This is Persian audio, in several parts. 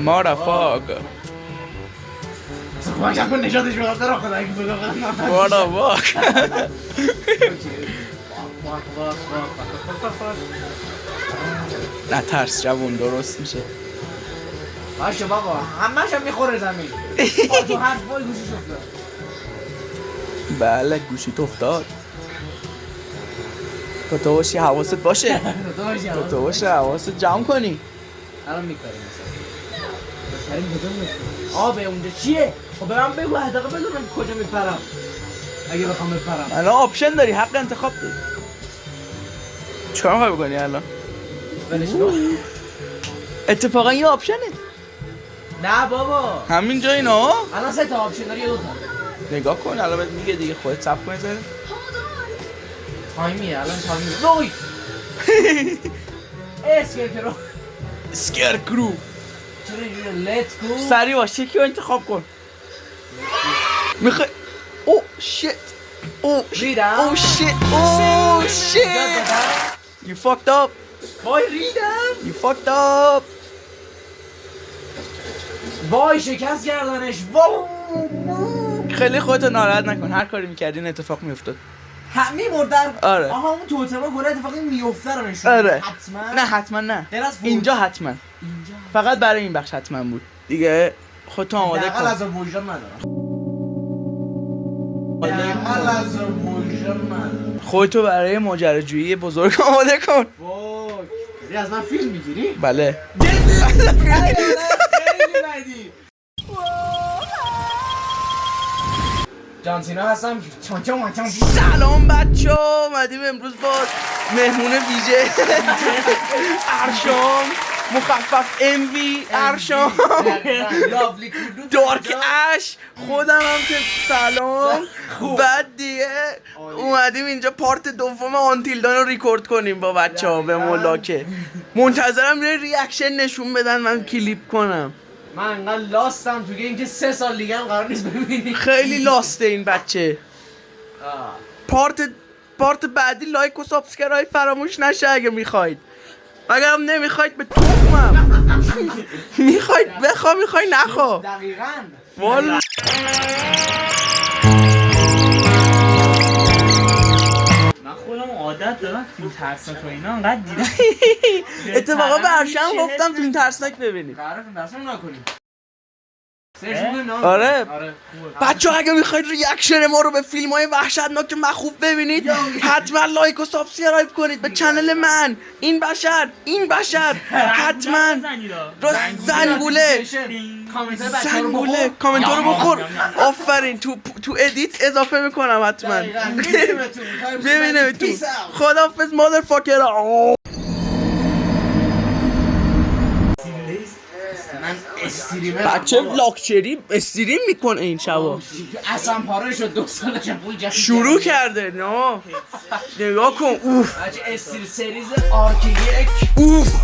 Motherfucker. باید کن نشاتش بگم در آخه دایی Motherfucker. نه ترس جوون درست میشه. باشه بابا همه‌ش هم میخوره زمین تو هر بای گوشیش افتاد بله گوشیت افتاد. تو باشی حواست باشه. تو باشه حواست جمع کنی. الان میکاریم مثلا کریم کجا میفته آبه اونجا چیه؟ خب به من بگو حداقل بدونم کجا میپرم اگه بخوام بپرم الان آپشن داری حق انتخاب داری. چیکار می‌خوای بکنی الان؟ ولش کن اتفاقا یه آپشنه. نه بابا همین جا اینا الان 3 تا آپشن داری یا 2 تا نگاه کن الان بهت میگه دیگه خودت صبر کن زره. تایمیه الان تایمیه وای اسکرکرو اسکرکرو چرا اینجوری لیت گو سریع باش یکی رو انتخاب کن. میخوای او شیت او ریدم او شیت او یاد شیت دادم You fucked up. وای ریدم You fucked up. وای شکست گردنش وای خیلی خودتو ناراحت نکن. هر کاری میکردی این اتفاق میافتاد. میمرد در آره. آها اون توتما گره اتفاقی میفته رو نشون آره. حتما نه حتما نه. غیر از فوت. اینجا حتما. اینجا فقط برای این بخش حتما بود. دیگه خودتو آماده دقیقا کن. از وجدان ندارم دقیقا از وجدان ندارم خودتو برای ماجراجویی بزرگ آماده کن. وای یعنی از من فیلم میگیری؟ بله. خیلی بدی جان سینا هستم چان سلام بچه ها اومدیم امروز با مهمون ویژه ارشام مخفف اموی ارشام دارک اش خودم هم که سلام بعد دیگه اومدیم اینجا پارت دوم آنتیلدان رو ریکورد کنیم با بچه ها به ملاکه. منتظرم یه ریاکشن نشون بدن من کلیپ کنم. من انقدر لاستم تو اینکه 3 سال دیگه هم قرار نیست ببینی خیلی لاسته این بچه. پارت بعدی لایک و سابسکرایب فراموش نشه اگه میخواید. اگر هم نمیخواید به تخمم. میخواید بخوا میخوای نخوا. دقیقاً والا من خودم عادت دارم فیلم ترسناک و اینا انقدر دیدم اتفاقا به هرشم گفتم فیلم ترسناک ببینیم. قرار فیلم درسم نکنیم سرش میکنیم آره خوبه. بچه ها اگه میخواید ریاکشن ما رو به فیلم های وحشتناک مخوف ببینید حتما لایک و سابسکرایب کنید به چنل من. این بشر حتما زنگوله کامنت رو بخور. آفرین تو ادیت اضافه میکنم حتما. ببینه تو خداحافظ مادرفاکر. من استریمر بچه لاکچری استریم میکنه این شبا. اصلا پاره شد 2 سالشم پول جمع شروع کرده نه نگاه کن. اوف بچه استری سریز آرک 1 اوف با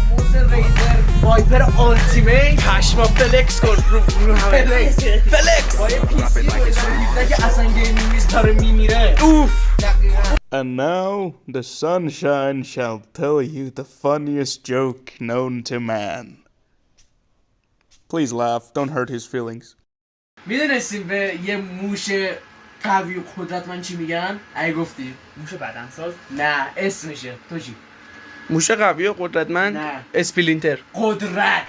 موز ریزر وایپر آلتیمیت پشما فلکس کن رو همه فلکس با یه پیسی 2017 که اصلا گیمینگ نیست داره میمیره اوف. دقیقا And now the sunshine shall tell you the funniest joke known to man. Please laugh, don't hurt his feelings. میدونستیم به یه موش قوی و قدرتمند چی میگن؟ اگه گفتی موش بدنساز نه اسمشه تو چی؟ موش قوی و قدرتمند نه. اسپلینتر. قدرت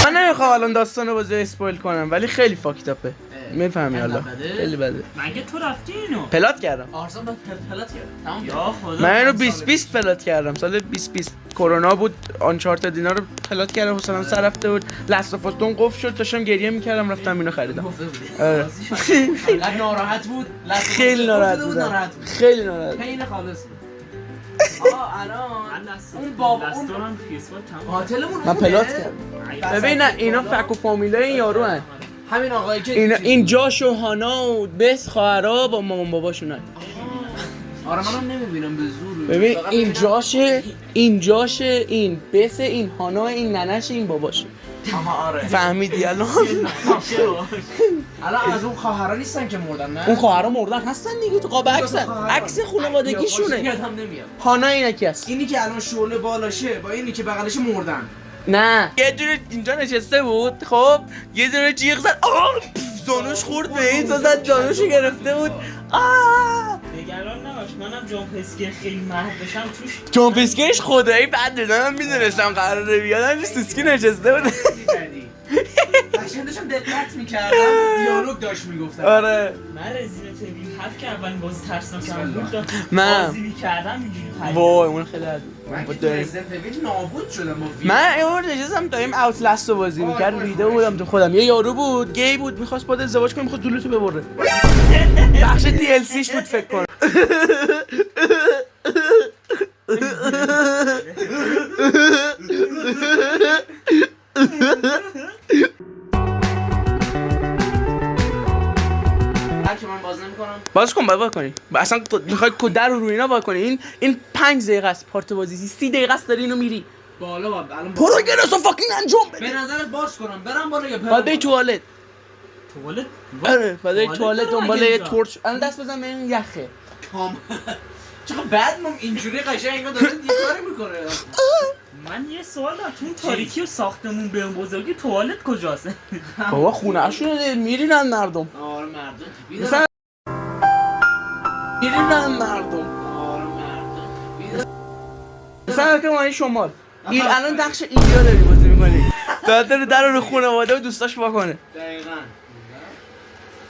من نمیخوام الان داستان بازی اسپویل کنم ولی خیلی فاکتاپه. میفهمی حالا بده؟ خیلی بده. مگه تو رفتی اینو پلات کردم. آرسان باید پلات کرد تمام یا خدا من اینو 2020 پلات کردم. سال 2020 کرونا بود. آنچارتد اینا رو پلات کردم. حسابم سر رفته بود. لاست اف اس قفل شد. داشتم گریه میکردم رفتم اینو خریدم. گفته بودی آره. انقدر ناراحت بود خیلی ناراحت بودم. خیلی ناراحت. پین خالص بود الان من دست اون بابا اون دستورم پیسفال تمام قاتلمون من اونه؟ پلات کردم. ببین نه اینا فک و فامیلای این یارو هن. همین آقایی که این جاش و هانا و بس خواهرها با مامان باباشونن. آره منم نمیبینم به زور ببین فقط این ببینم. جاشه این بس این هانا این ننش این باباشه. اما آره فهمیدی الان الان از اون خواهرها نیستن که مردن نه اون خواهرها مردن هستن دیگه تو قاب عکس خانوادگیشونه یادم نمیاد هانا اینکی هست اینی که الان شعله بالاشه با اینی که بغلش مردن نه یه دونه اینجا نشسته بود خب یه دونه جیغ زد زانوش خورد به این زد جانوشو گرفته بود نگران نباش منم جامپ اسکر خیلی مهد بشم توش جامپ اسکرش خدایی بد دادم میدونستم قراره بیاد همین سوسکی نشسته بود قشنگ داشتم دقت میکردم دیالوگ داشت میگفتم آره من رزیدنت ایویل 7 که اولین بازی ترسناکم بود من بازی میکردم اینجوری پرید. وای اون خیلی بد من بود. که تو رزیدنت اویل نابود شدم با وی من یه بار نشستم داریم اوتلست رو بازی میکرد ریده بودم تو خودم یه یارو بود گی بود میخواست باید ازدواج کنه میخواست دولتو ببره بخش دی ال سیش بود فکر کنم که من باز نمی‌کنم باز کن باید کنی اصلا میخوای کدر رو اینا باید کنی این 5 دقیقه است پارت بازی 30 دقیقه است داری اینو میری بالا با الان برو گرسو فاکینگ انجام بده به نظرت باز کنم برم بالا یا باید بری توالت توالت آره باید بری توالت داره دنبال مگه یه اینجا؟ تورچ الان دست بزن به این یخه کام چقدر بعد من اینجوری قشنگ انگار داره یه کاری میکنه من یه سوال دارم تو اون تاریکی و ساختمون به اون بزرگی توالت کجاست بابا خونه شونه میرینن مردم آره مردم مثلا میرینن مردم آره مردم مثلا که ما شمال این الان نقش اینجا داری بازی میکنی داره در رو خانواده و دوستاش واکنه دقیقاً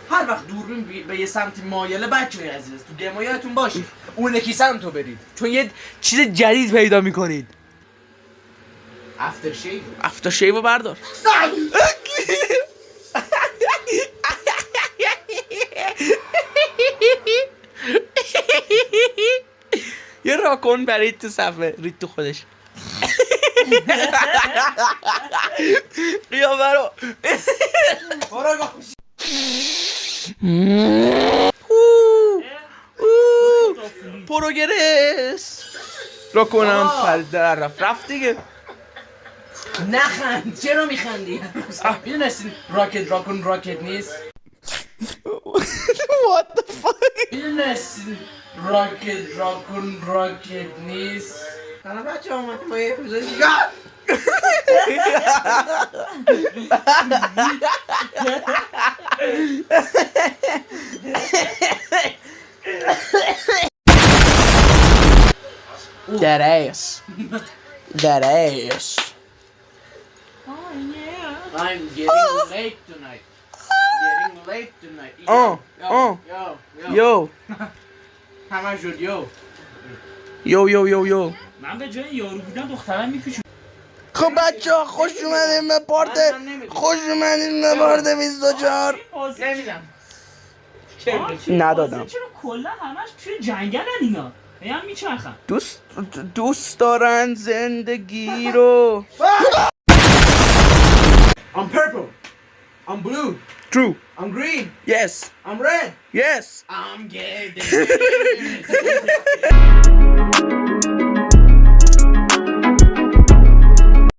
هر وقت دوربین به یه سمتی مایله بچه‌های عزیز تو گیم‌ها یادتون باشه اون یکی سمت رو برید چون یه چیز جدید پیدا میکنید افتر شیو افتر شیو رو بردار یه راکون برید تو صفحه رید تو خودش قیافه رو پروگرس راکونم پرید در رفت دیگه نخند چرا میخندی؟ میدونستین راکت نیست؟ What the fuck میدونستین راکت نیست؟ حالا بچه اومدیم با یه اپیزود دیگه That ass. That ass. I'm getting late tonight. Getting late tonight. Yo. همه شد Yo. من به جای یارو بودم دخترم میپیچون خب بچه ها خوش اومدیم به پارت خوش اومدیم به پارت 24 نمیدم ندادم. چرا کلا همش توی جنگلن اینا هم میچرخن دوست دارن زندگی رو I'm purple. I'm blue. True. I'm green. Yes. I'm red. Yes. I'm gay.